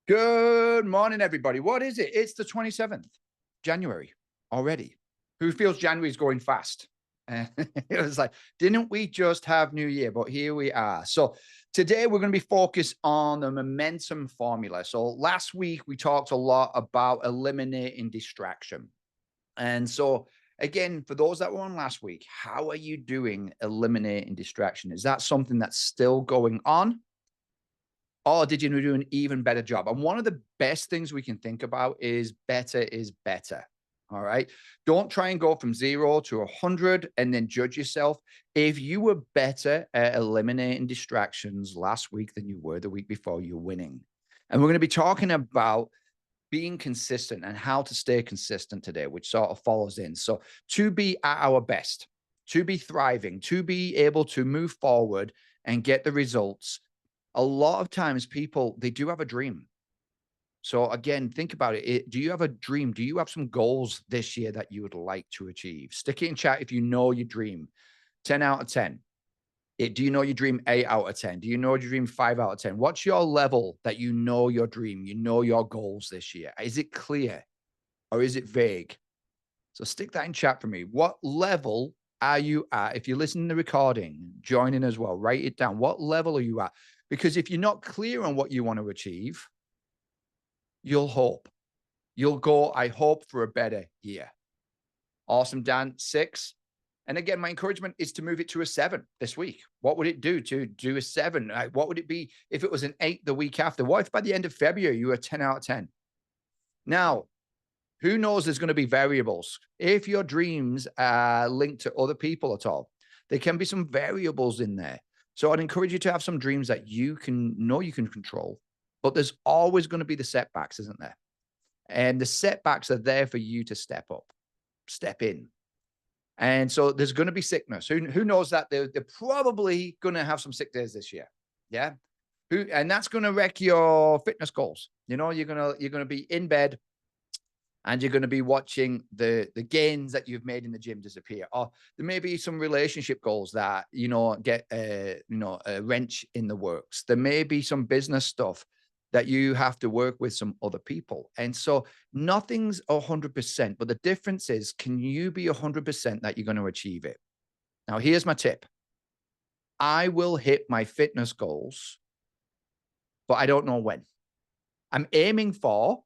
Good morning, everybody. What is it? It's the 27th, January already. Who feels January's going fast? It was like, didn't we just have New Year? But here we are. So today we're going to be focused on the momentum formula. So last week we talked a lot about eliminating distraction. And so again, for those that were on last week, how are you doing eliminating distraction? Is that something that's still going on? Or did you do an even better job? And one of the best things we can think about is better is better. All right. Don't try and go from 0 to 100 and then judge yourself. If you were better at eliminating distractions last week than you were the week before, you're winning. And we're going to be talking about being consistent and how to stay consistent today, which sort of follows in. So, to be at our best, to be thriving, to be able to move forward and get the results, a lot of times people, they do have a dream. So again, think about it. Do you have a dream? Do you have some goals this year that you would like to achieve? Stick it in chat if you know your dream. 10 out of 10. Do you know your dream 8 out of 10? Do you know your dream 5 out of 10? What's your level that you know your dream, you know your goals this year? Is it clear or is it vague? So stick that in chat for me. What level are you at? If you're listening to the recording, join in as well. Write it down. What level are you at? Because if you're not clear on what you want to achieve, you'll hope. You'll go, I hope for a better year. Awesome, Dan. 6. And again, my encouragement is to move it to a 7 this week. What would it do to do a 7? What would it be if it was an 8 the week after? What if by the end of February you were 10 out of 10? Now, who knows there's going to be variables. If your dreams are linked to other people at all, there can be some variables in there. So I'd encourage you to have some dreams that you can know you can control, but there's always going to be the setbacks, isn't there? And the setbacks are there for you to step up, step in. And so there's going to be sickness. Who knows that they're probably going to have some sick days this year. Yeah. And that's going to wreck your fitness goals. You know, you're going to be in bed and you're going to be watching the gains that you've made in the gym disappear. Or there may be some relationship goals that, get, a wrench in the works. There may be some business stuff that you have to work with some other people. And so nothing's 100%, but the difference is, can you be 100% that you're going to achieve it? Now, here's my tip. I will hit my fitness goals, but I don't know when. I'm aiming for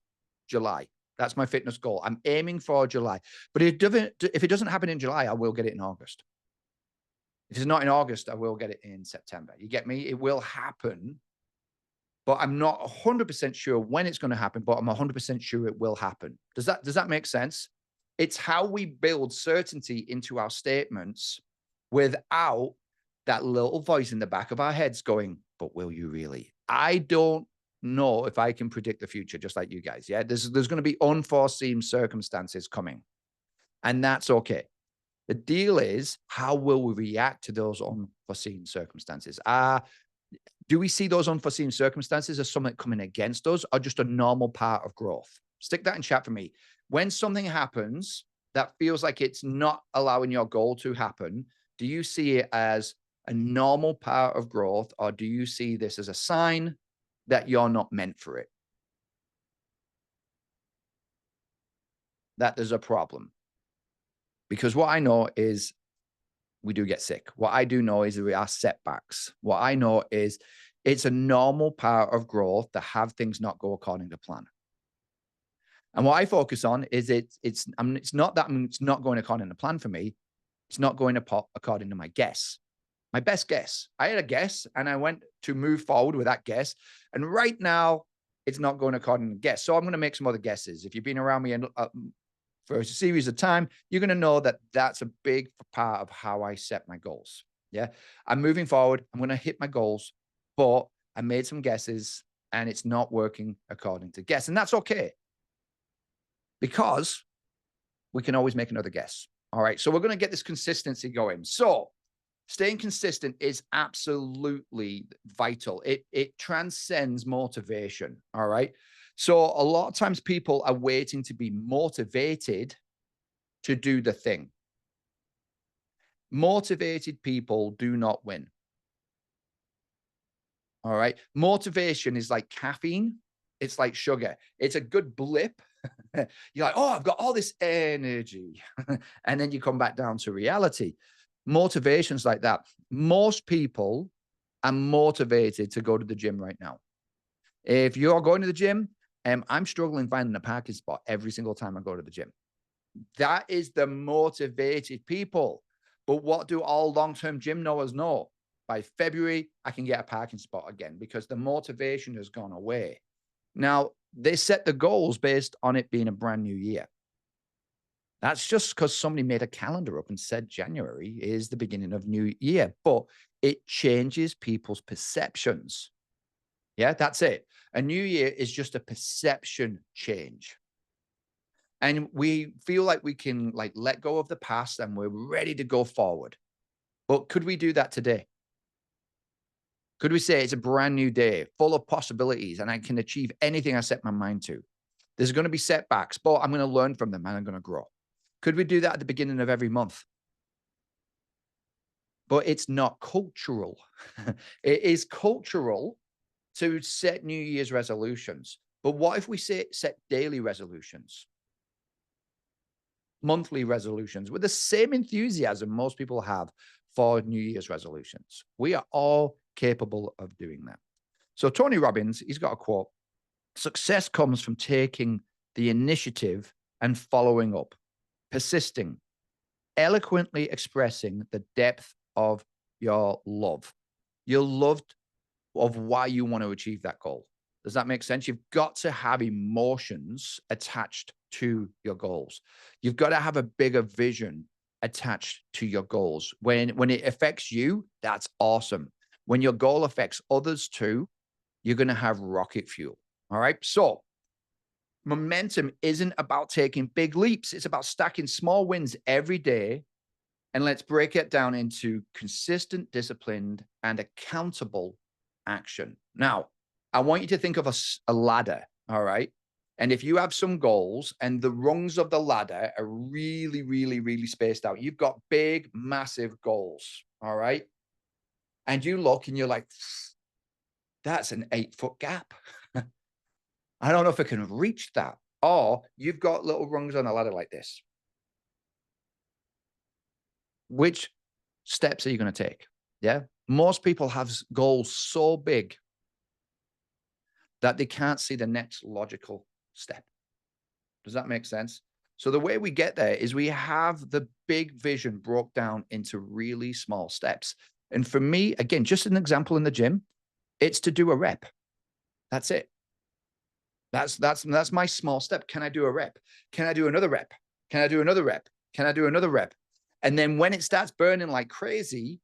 July. That's my fitness goal. I'm aiming for July. But if it doesn't happen in July, I will get it in August. If it's not in August, I will get it in September. You get me? It will happen, but I'm not 100% sure when it's going to happen, but I'm 100% sure it will happen. Does that make sense? It's how we build certainty into our statements without that little voice in the back of our heads going, but will you really? I don't know if I can predict the future, just like you guys. Yeah, there's going to be unforeseen circumstances coming, and that's okay. The deal is, how will we react to those unforeseen circumstances? Do we see those unforeseen circumstances as something coming against us or just a normal part of growth? Stick that in chat for me. When something happens that feels like it's not allowing your goal to happen, do you see it as a normal part of growth, or do you see this as a sign that you're not meant for it? That there's a problem. Because what I know is we do get sick. What I do know is there are setbacks. What I know is it's a normal part of growth to have things not go according to plan. And what I focus on is it's not that it's not going according to plan for me. It's not going according to my guess. My best guess. I had a guess and I went to move forward with that guess. And right now, it's not going according to guess. So I'm going to make some other guesses. If you've been around me for a series of time, you're going to know that that's a big part of how I set my goals. Yeah. I'm moving forward. I'm going to hit my goals, but I made some guesses and it's not working according to guess. And that's okay, because we can always make another guess. All right. So we're going to get this consistency going. So staying consistent is absolutely vital. It transcends motivation. All right. So a lot of times people are waiting to be motivated to do the thing. Motivated people do not win. All right. Motivation is like caffeine. It's like sugar. It's a good blip. You're like, oh, I've got all this energy. And then you come back down to reality. Motivations like that. Most people are motivated to go to the gym right now. If you're going to the gym, I'm struggling finding a parking spot every single time I go to the gym. That is the motivated people. But what do all long-term gym knowers know? By February, I can get a parking spot again because the motivation has gone away. Now, they set the goals based on it being a brand new year. That's just because somebody made a calendar up and said January is the beginning of new year, but it changes people's perceptions. Yeah, that's it. A new year is just a perception change. And we feel like we can like let go of the past and we're ready to go forward. But could we do that today? Could we say it's a brand new day full of possibilities and I can achieve anything I set my mind to? There's going to be setbacks, but I'm going to learn from them and I'm going to grow. Could we do that at the beginning of every month? But it's not cultural. It is cultural to set New Year's resolutions. But what if we set daily resolutions, monthly resolutions with the same enthusiasm most people have for New Year's resolutions? We are all capable of doing that. So Tony Robbins, he's got a quote: success comes from taking the initiative and following up, persisting, eloquently expressing the depth of your love. You're loved of why you want to achieve that goal. Does that make sense? You've got to have emotions attached to your goals. You've got to have a bigger vision attached to your goals. When it affects you, that's awesome. When your goal affects others too, you're going to have rocket fuel. All right. So momentum isn't about taking big leaps. It's about stacking small wins every day. And let's break it down into consistent, disciplined, and accountable action. Now, I want you to think of a ladder. All right. And if you have some goals and the rungs of the ladder are really, really, really spaced out, you've got big, massive goals. All right. And you look and you're like, that's an 8-foot gap. I don't know if I can reach that. Or you've got little rungs on a ladder like this. Which steps are you going to take? Yeah. Most people have goals so big that they can't see the next logical step. Does that make sense? So the way we get there is we have the big vision broke down into really small steps. And for me, again, just an example in the gym, it's to do a rep. That's it. That's my small step. Can I do a rep? Can I do another rep? Can I do another rep? Can I do another rep? And then when it starts burning like crazy,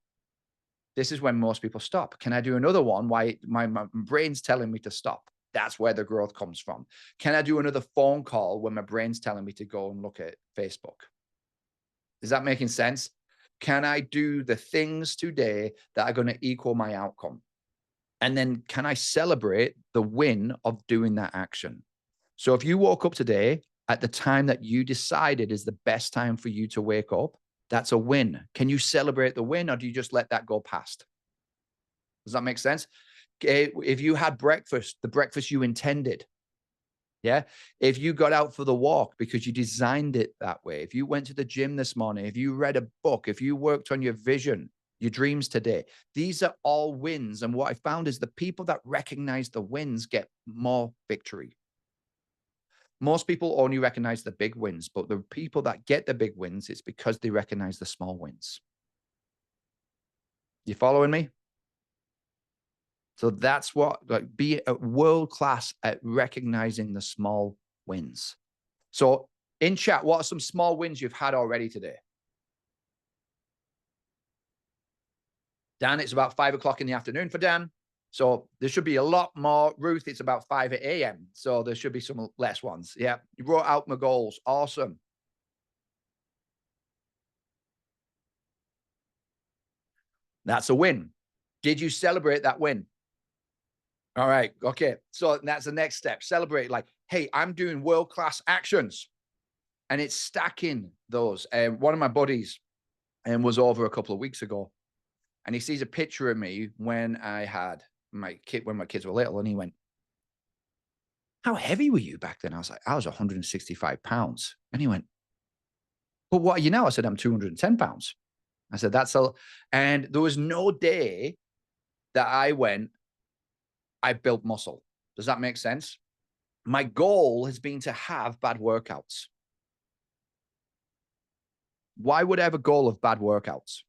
this is when most people stop. Can I do another one? Why my brain's telling me to stop? That's where the growth comes from. Can I do another phone call when my brain's telling me to go and look at Facebook? Is that making sense? Can I do the things today that are going to equal my outcome? And then can I celebrate the win of doing that action? So if you woke up today at the time that you decided is the best time for you to wake up, that's a win. Can you celebrate the win or do you just let that go past? Does that make sense? If you had breakfast, the breakfast you intended, yeah. If you got out for the walk because you designed it that way, if you went to the gym this morning, if you read a book, if you worked on your vision, your dreams today, these are all wins. And what I found is the people that recognize the wins get more victory. Most people only recognize the big wins, but the people that get the big wins, it's because they recognize the small wins. You following me? So that's what, like, be a world class at recognizing the small wins. So in chat, what are some small wins you've had already today? Dan, it's about 5 o'clock in the afternoon for Dan. So there should be a lot more. Ruth, it's about 5 a.m. So there should be some less ones. Yeah. You wrote out my goals. Awesome. That's a win. Did you celebrate that win? All right. Okay. So that's the next step. Celebrate, like, hey, I'm doing world-class actions. And it's stacking those. One of my buddies was over a couple of weeks ago, and he sees a picture of me when I had my kids were little, and he went, how heavy were you back then? I was like, I was 165 pounds. And he went, but what are you now? I said, I'm 210 pounds. I said, that's all. And there was no day that I went, I built muscle. Does that make sense? My goal has been to have bad workouts. Why would I have a goal of bad workouts?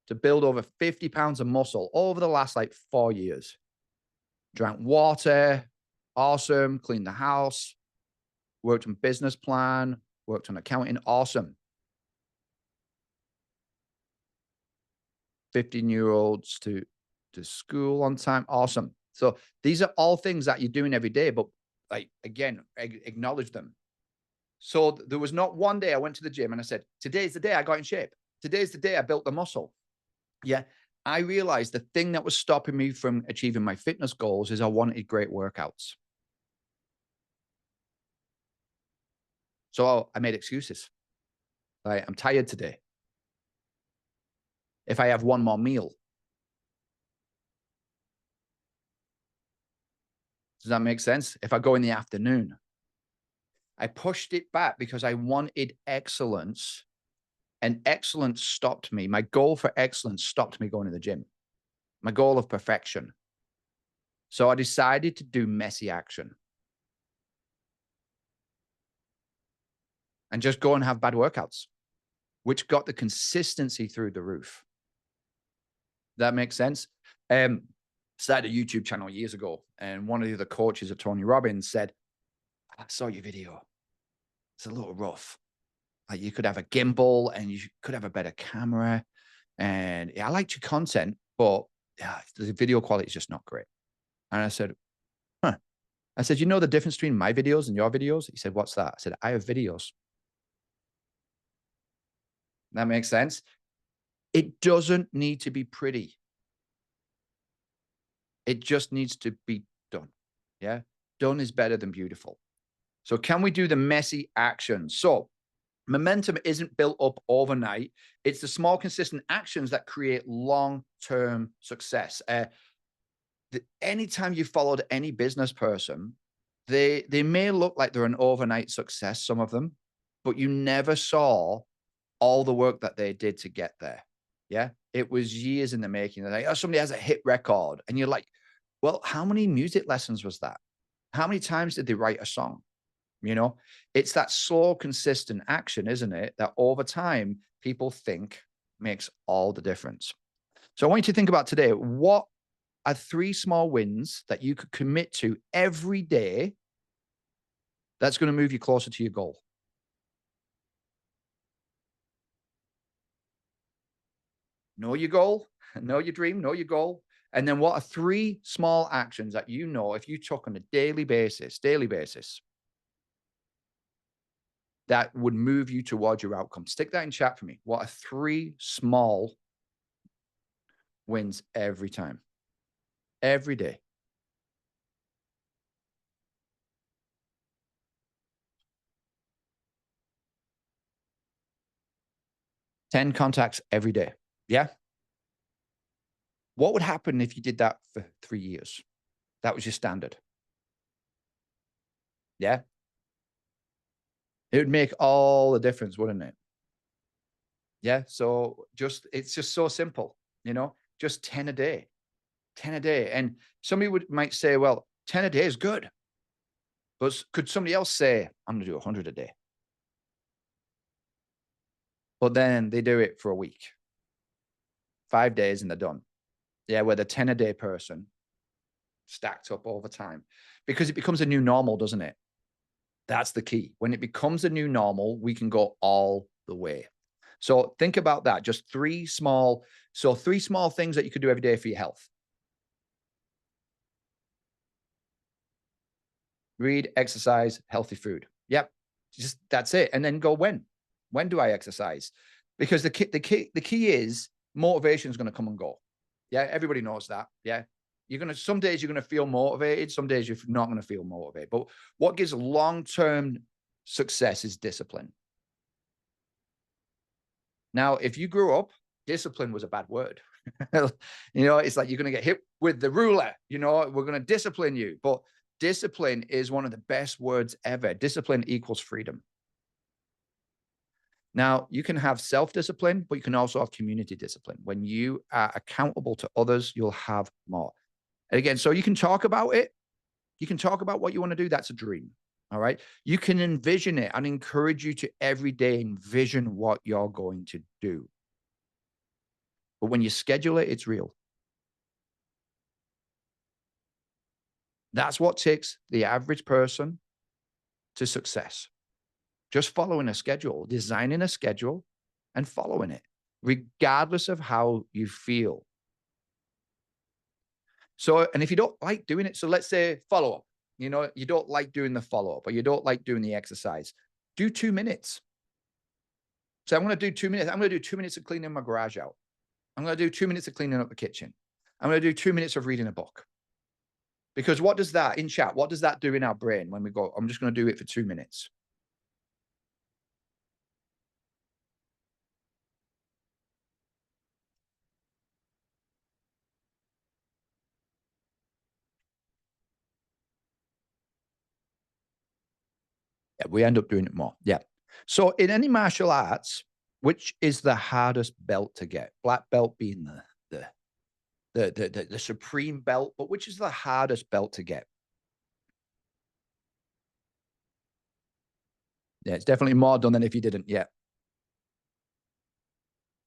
To build over 50 pounds of muscle over the last like 4 years. Drank water, awesome. Cleaned the house, worked on business plan, worked on accounting, awesome. 15-year-olds to school on time, awesome. So these are all things that you're doing every day, but like, again, acknowledge them. So there was not one day I went to the gym and I said, today's the day I got in shape. Today's the day I built the muscle. Yeah. I realized the thing that was stopping me from achieving my fitness goals is I wanted great workouts. So I made excuses. Like, I'm tired today. If I have one more meal. Does that make sense? If I go in the afternoon, I pushed it back because I wanted excellence, and excellence stopped me. My goal for excellence stopped me going to the gym. My goal of perfection. So I decided to do messy action and just go and have bad workouts, which got the consistency through the roof. That makes sense. Started a YouTube channel years ago, and one of the other coaches of Tony Robbins said, I saw your video. It's a little rough. Like, you could have a gimbal and you could have a better camera. And yeah, I liked your content, but yeah, the video quality is just not great. And I said, huh. I said, you know the difference between my videos and your videos? He said, what's that? I said, I have videos. That makes sense. It doesn't need to be pretty. It just needs to be done. Yeah. Done is better than beautiful. So can we do the messy actions? So momentum isn't built up overnight. It's the small, consistent actions that create long-term success. Anytime you followed any business person, they may look like they're an overnight success, some of them, but you never saw all the work that they did to get there. Yeah. It was years in the making. They're like, oh, somebody has a hit record. And you're like, well, how many music lessons was that? How many times did they write a song? You know, it's that slow, consistent action, isn't it? That over time, people think makes all the difference. So I want you to think about today, what are 3 small wins that you could commit to every day that's going to move you closer to your goal? Know your goal, know your dream, know your goal. And then what are 3 small actions that you know if you took on a daily basis, that would move you towards your outcome? Stick that in chat for me. What are 3 small wins every time? Every day. 10 contacts every day. Yeah. What would happen if you did that for 3 years? That was your standard. Yeah. It would make all the difference, wouldn't it? Yeah. So it's just so simple, just 10 a day, 10 a day. And somebody might say, well, 10 a day is good. But could somebody else say, I'm going to do 100 a day? But then they do it for a week, 5 days, and they're done. Yeah. Where the 10 a day person stacked up over time, because it becomes a new normal, doesn't it? That's the key. When it becomes a new normal, we can go all the way. So think about that. Just 3 small things that you could do every day for your health. Read, exercise, healthy food. Yep. Just that's it. And then go when. When do I exercise? Because the key is motivation is going to come and go. Yeah. Everybody knows that. Yeah. Some days you're going to feel motivated. Some days you're not going to feel motivated. But what gives long-term success is discipline. Now, if you grew up, discipline was a bad word. You know, it's like you're going to get hit with the ruler. You know, we're going to discipline you. But discipline is one of the best words ever. Discipline equals freedom. Now, you can have self-discipline, but you can also have community discipline. When you are accountable to others, you'll have more. And again, so you can talk about it. You can talk about what you want to do. That's a dream. All right. You can envision it and encourage you to every day envision what you're going to do. But when you schedule it, it's real. That's what takes the average person to success. Just following a schedule, designing a schedule and following it, regardless of how you feel. So, and if you don't like doing it, so let's say follow up, you know, you don't like doing the follow up or you don't like doing the exercise, do 2 minutes. So I'm going to do 2 minutes. I'm going to do 2 minutes of cleaning my garage out. I'm going to do 2 minutes of cleaning up the kitchen. I'm going to do 2 minutes of reading a book. Because what does that in chat? What does that do in our brain when we go, I'm just going to do it for 2 minutes? Yeah, we end up doing it more. Yeah. So in any martial arts, which is the hardest belt to get? Black belt being the supreme belt, but which is the hardest belt to get? Yeah, it's definitely more done than if you didn't yet.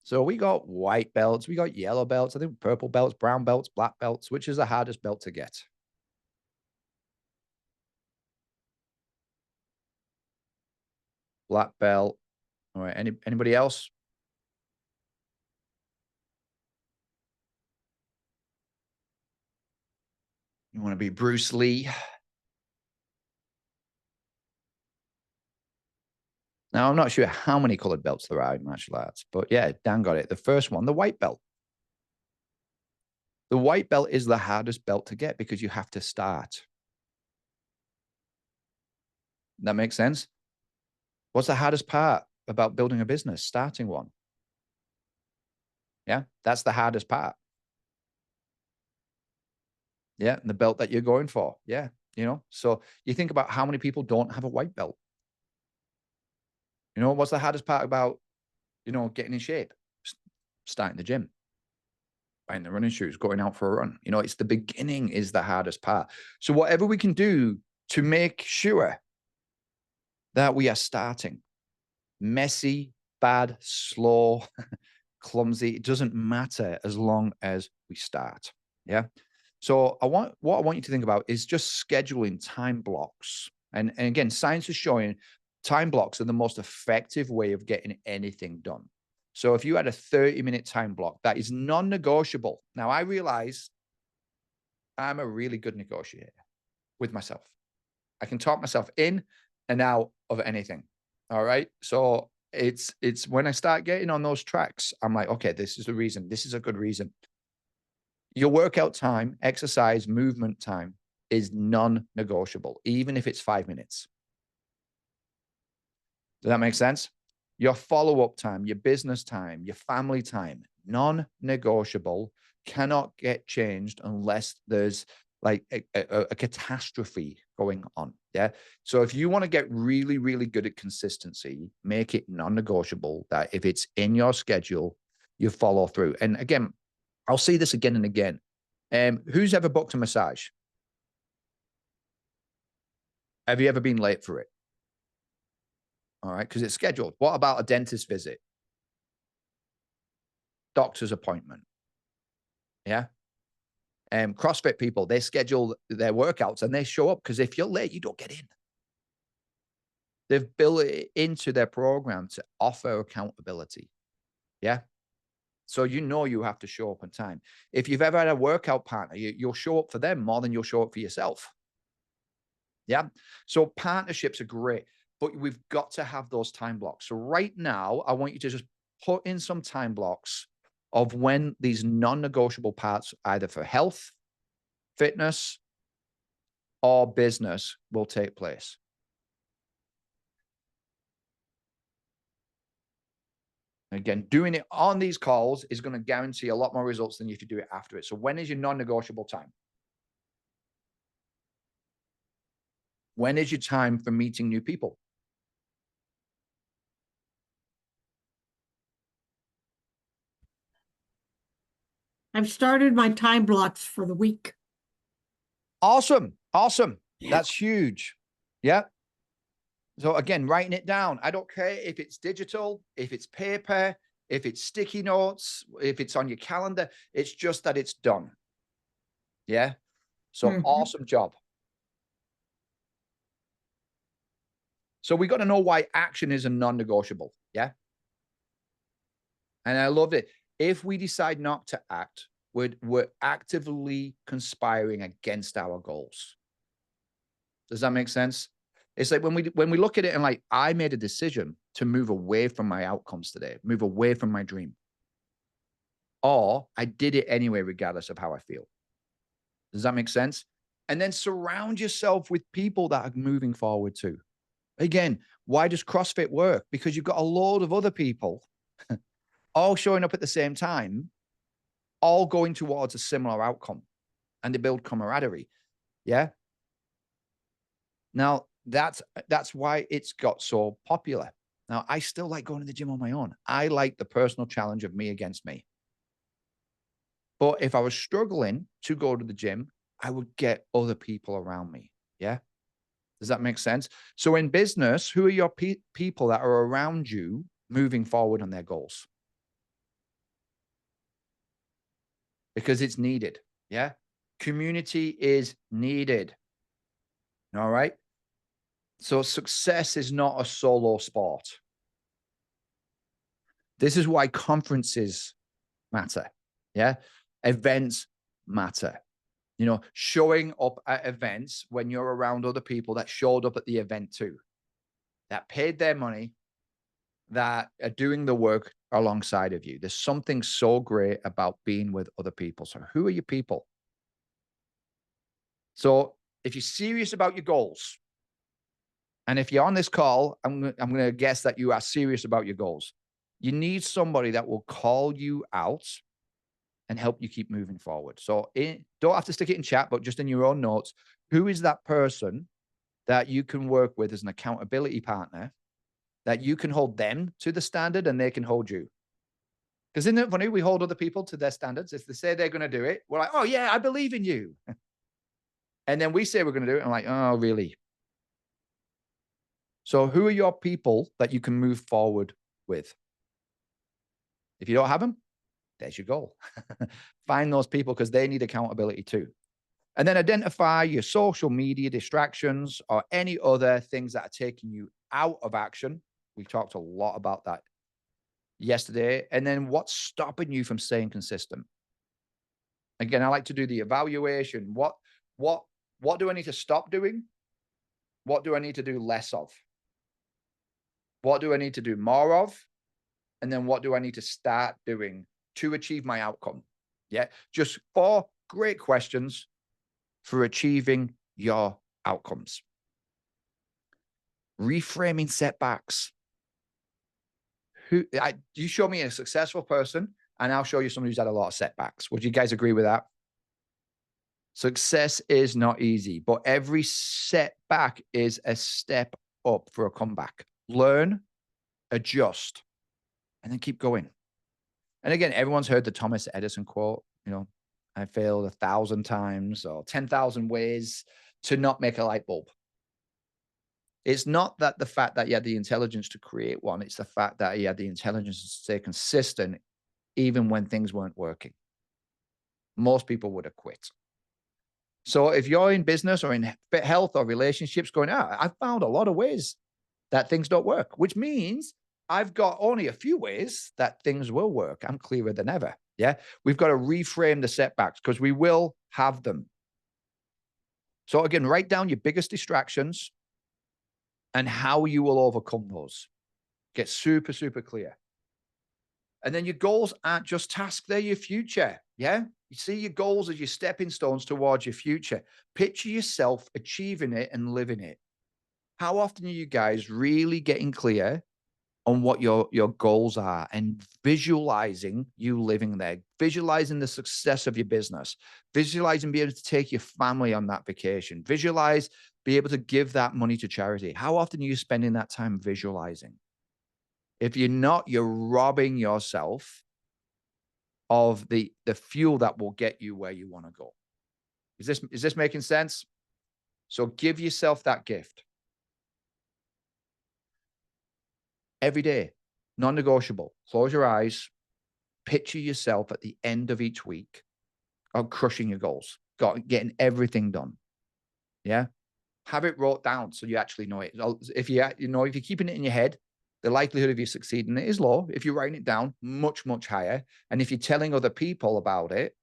So we got white belts, we got yellow belts, I think purple belts, brown belts, black belts. Which is the hardest belt to get? Black belt. All right. Anybody else? You want to be Bruce Lee? Now, I'm not sure how many colored belts there are in martial arts, but yeah, Dan got it. The first one, the white belt. The white belt is the hardest belt to get because you have to start. That makes sense? What's the hardest part about building a business? Starting one. Yeah, that's the hardest part. Yeah, and the belt that you're going for. Yeah, you know, so you think about how many people don't have a white belt. You know, what's the hardest part about, you know, getting in shape? Starting the gym, buying the running shoes, going out for a run. You know, it's the beginning is the hardest part. So whatever we can do to make sure that we are starting messy, bad, slow, clumsy, it doesn't matter as long as we start. Yeah. So what I want you to think about is just scheduling time blocks. And again, science is showing time blocks are the most effective way of getting anything done. So if you had a 30-minute time block, that is non-negotiable. Now, I realize I'm a really good negotiator with myself. I can talk myself in and out of anything. All right. So it's when I start getting on those tracks, I'm like, okay, this is the reason. This is a good reason. Your workout time, exercise, movement time is non-negotiable, even if it's 5 minutes. Does that make sense? Your follow-up time, your business time, your family time, non-negotiable, cannot get changed unless there's like a catastrophe going on. Yeah. So if you want to get really, really good at consistency, make it non-negotiable that if it's in your schedule, you follow through. And again, I'll see this again and again. Who's ever booked a massage? Have you ever been late for it? All right, because it's scheduled. What about a dentist visit? Doctor's appointment? Yeah. CrossFit people, they schedule their workouts and they show up because if you're late, you don't get in. They've built it into their program to offer accountability. Yeah. So you know you have to show up on time. If you've ever had a workout partner, you'll show up for them more than you'll show up for yourself. Yeah. So partnerships are great, but we've got to have those time blocks. So right now, I want you to just put in some time blocks of when these non-negotiable parts, either for health, fitness, or business, will take place. Again, doing it on these calls is going to guarantee a lot more results than if you do it after it. So when is your non-negotiable time? When is your time for meeting new people? I've started my time blocks for the week. Awesome. Awesome. That's huge. Yeah. So again, writing it down. I don't care if it's digital, if it's paper, if it's sticky notes, if it's on your calendar. It's just that it's done. Yeah. So awesome job. So we got to know why action is a non-negotiable. Yeah. And I love it. If we decide not to act, we're actively conspiring against our goals. Does that make sense? It's like when we look at it and like, I made a decision to move away from my outcomes today, move away from my dream. Or I did it anyway, regardless of how I feel. Does that make sense? And then surround yourself with people that are moving forward too. Again, why does CrossFit work? Because you've got a load of other people all showing up at the same time, all going towards a similar outcome, and they build camaraderie. Yeah. Now that's why it's got so popular. Now I still like going to the gym on my own. I like the personal challenge of me against me. But if I was struggling to go to the gym, I would get other people around me. Yeah. Does that make sense? So in business, who are your people that are around you moving forward on their goals? Because it's needed. Yeah. Community is needed. All right. So success is not a solo sport. This is why conferences matter. Yeah. Events matter. You know, showing up at events when you're around other people that showed up at the event too, that paid their money, that are doing the work alongside of you. There's something so great about being with other people. So who are your people? So if you're serious about your goals, and if you're on this call, I'm going to guess that you are serious about your goals. You need somebody that will call you out and help you keep moving forward. So don't have to stick it in chat, but just in your own notes, who is that person that you can work with as an accountability partner, that you can hold them to the standard and they can hold you? Because isn't it funny? We hold other people to their standards. If they say they're going to do it, we're like, oh yeah, I believe in you. And then we say we're going to do it. And I'm like, oh, really? So who are your people that you can move forward with? If you don't have them, there's your goal. Find those people because they need accountability too. And then identify your social media distractions or any other things that are taking you out of action. We talked a lot about that yesterday. And then what's stopping you from staying consistent? Again, I like to do the evaluation. What do I need to stop doing? What do I need to do less of? What do I need to do more of? And then what do I need to start doing to achieve my outcome? Yeah, just 4 great questions for achieving your outcomes. Reframing setbacks. You show me a successful person, and I'll show you somebody who's had a lot of setbacks. Would you guys agree with that? Success is not easy, but every setback is a step up for a comeback. Learn, adjust, and then keep going. And again, everyone's heard the Thomas Edison quote, you know, I failed 1,000 times or 10,000 ways to not make a light bulb. It's not that the fact that he had the intelligence to create one, it's the fact that he had the intelligence to stay consistent even when things weren't working. Most people would have quit. So if you're in business or in health or relationships going, I found a lot of ways that things don't work, which means I've got only a few ways that things will work. I'm clearer than ever. Yeah. We've got to reframe the setbacks because we will have them. So again, write down your biggest distractions and how you will overcome those. Get super, super clear. And then your goals aren't just tasks, they're your future. Yeah. You see your goals as your stepping stones towards your future. Picture yourself achieving it and living it. How often are you guys really getting clear on what your goals are and visualizing you living there, visualizing the success of your business, visualizing being able to take your family on that vacation, visualize, be able to give that money to charity. How often are you spending that time visualizing? If you're not, you're robbing yourself of the fuel that will get you where you want to go. Is this making sense? So give yourself that gift. Every day, non-negotiable. Close your eyes. Picture yourself at the end of each week of crushing your goals, getting everything done. Yeah. Have it wrote down so you actually know it. If you're keeping it in your head, the likelihood of you succeeding is low. If you're writing it down, much, much higher. And if you're telling other people about it,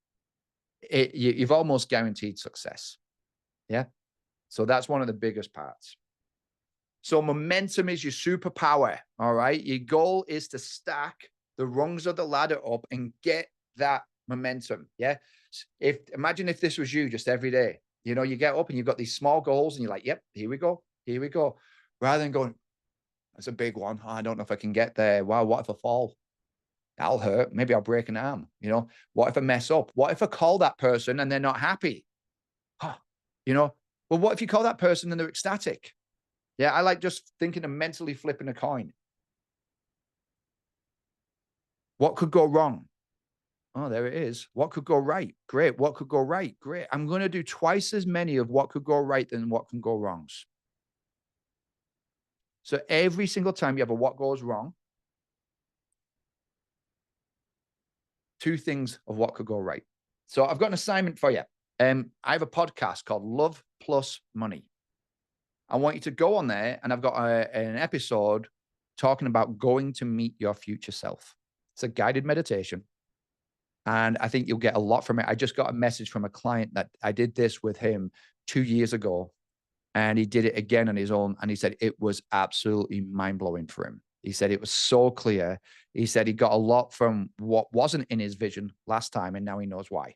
you've almost guaranteed success. Yeah. So that's one of the biggest parts. So momentum is your superpower. All right. Your goal is to stack the rungs of the ladder up and get that momentum. Yeah. Imagine if this was you just every day, you get up and you've got these small goals and you're like, yep, here we go. Here we go. Rather than going, that's a big one. Oh, I don't know if I can get there. Wow. What if I fall? That'll hurt. Maybe I'll break an arm. What if I mess up? What if I call that person and they're not happy? Huh. Well, what if you call that person and they're ecstatic? Yeah, I like just thinking of mentally flipping a coin. What could go wrong? Oh, there it is. What could go right? Great. What could go right? Great. I'm going to do twice as many of what could go right than what can go wrongs. So every single time you have a what goes wrong, 2 things of what could go right. So I've got an assignment for you. I have a podcast called Love Plus Money. I want you to go on there, and I've got an episode talking about going to meet your future self. It's a guided meditation, and I think you'll get a lot from it. I just got a message from a client that I did this with him 2 years ago, and he did it again on his own, and he said it was absolutely mind-blowing for him. He said it was so clear. He said he got a lot from what wasn't in his vision last time, and now he knows why.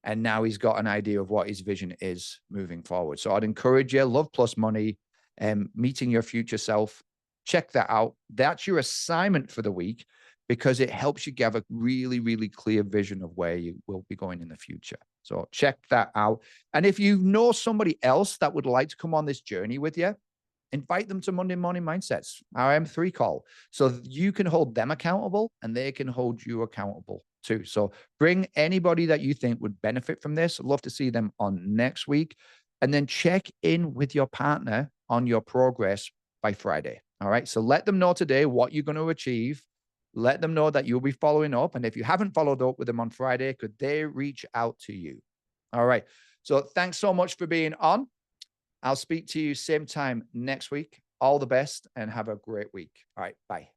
And now he's got an idea of what his vision is moving forward. So I'd encourage you, Love Plus Money, meeting your future self. Check that out. That's your assignment for the week because it helps you give a really, really clear vision of where you will be going in the future. So check that out. And if you know somebody else that would like to come on this journey with you, invite them to Monday Morning Mindsets, our M3 call, so you can hold them accountable and they can hold you accountable too. So bring anybody that you think would benefit from this. I'd love to see them on next week. And then check in with your partner on your progress by Friday. All right. So let them know today what you're going to achieve. Let them know that you'll be following up. And if you haven't followed up with them on Friday, could they reach out to you? All right. So thanks so much for being on. I'll speak to you same time next week. All the best and have a great week. All right. Bye.